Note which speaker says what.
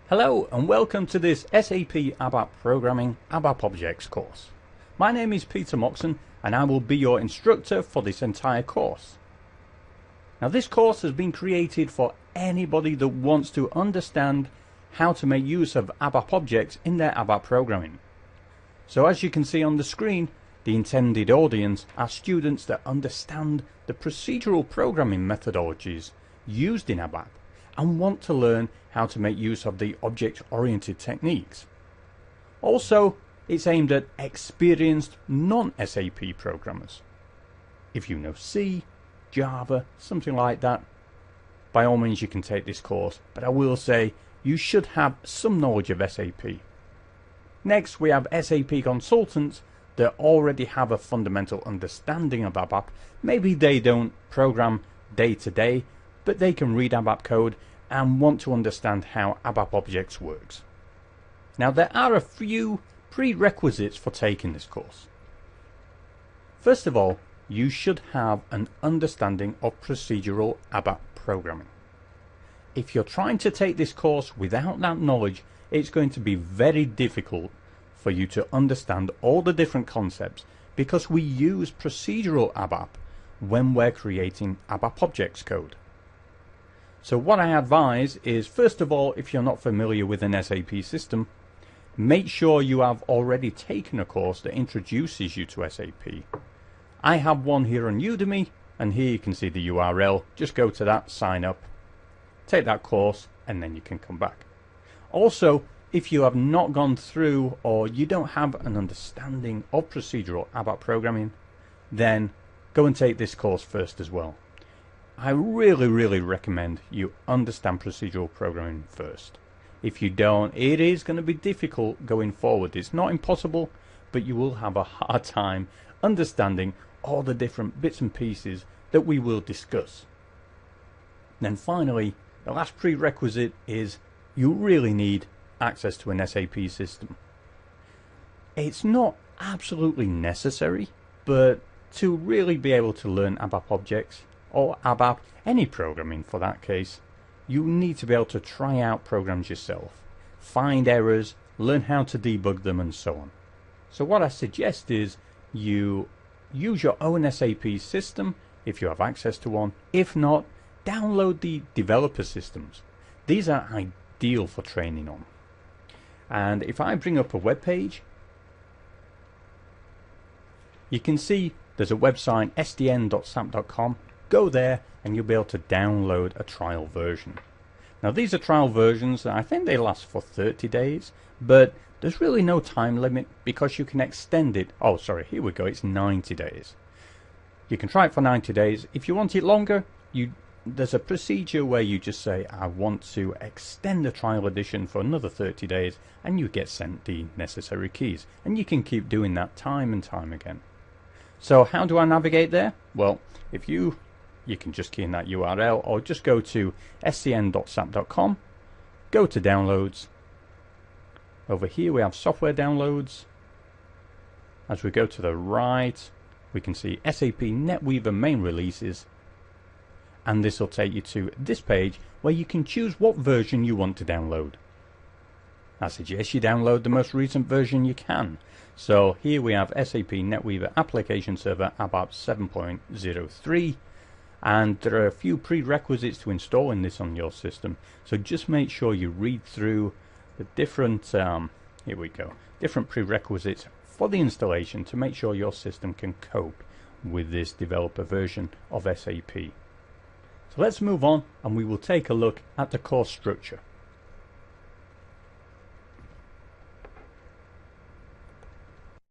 Speaker 1: Hello and welcome to this SAP ABAP Programming ABAP Objects course. My name is Peter Moxon and I will be your instructor for this entire course. Now this course has been created for anybody that wants to understand how to make use of ABAP objects in their ABAP programming. So as you can see on the screen, the intended audience are students that understand the procedural programming methodologies used in ABAP and want to learn how to make use of the object-oriented techniques. Also, it's aimed at experienced non-SAP programmers. If you know C, Java, something like that, by all means you can take this course, but I will say you should have some knowledge of SAP. Next, we have SAP consultants that already have a fundamental understanding of ABAP. Maybe they don't program day to day, but they can read ABAP code and want to understand how ABAP objects works. Now there are a few prerequisites for taking this course. First of all, you should have an understanding of procedural ABAP programming. If you're trying to take this course without that knowledge, it's going to be very difficult for you to understand all the different concepts because we use procedural ABAP when we're creating ABAP objects code. So what I advise is, first of all, if you're not familiar with an SAP system, make sure you have already taken a course that introduces you to SAP. I have one here on Udemy, and here you can see the URL. Just go to that, sign up, take that course, and then you can come back. Also, if you have not gone through or you don't have an understanding of procedural ABAP programming, then go and take this course first as well. I really recommend you understand procedural programming first. If you don't, it is going to be difficult going forward. It's not impossible, but you will have a hard time understanding all the different bits and pieces that we will discuss. Then finally, the last prerequisite is you really need access to an SAP system. It's not absolutely necessary, but to really be able to learn ABAP objects, or ABAP, any programming for that case, you need to be able to try out programs yourself, find errors, learn how to debug them, and so on. So what I suggest is you use your own SAP system if you have access to one. If not, download the developer systems. These are ideal for training on. And if I bring up a web page, you can see there's a website, sdn.sap.com. Go there and you'll be able to download a trial version. Now these are trial versions, I think they last for 30 days, but there's really no time limit because you can extend it. Oh sorry, here we go, it's 90 days. You can try it for 90 days. If you want it longer, there's a procedure where you just say I want to extend the trial edition for another 30 days and you get sent the necessary keys, and you can keep doing that time and time again. So how do I navigate there? Well, if you can just key in that URL or just go to scn.sap.com, go to downloads. Over here we have software downloads. As we go to the right, we can see SAP NetWeaver main releases, and this will take you to this page where you can choose what version you want to download. I suggest you download the most recent version you can. So here we have SAP NetWeaver Application Server ABAP 7.03, and there are a few prerequisites to installing this on your system. So just make sure you read through the different different prerequisites for the installation to make sure your system can cope with this developer version of SAP. So let's move on and we will take a look at the course structure.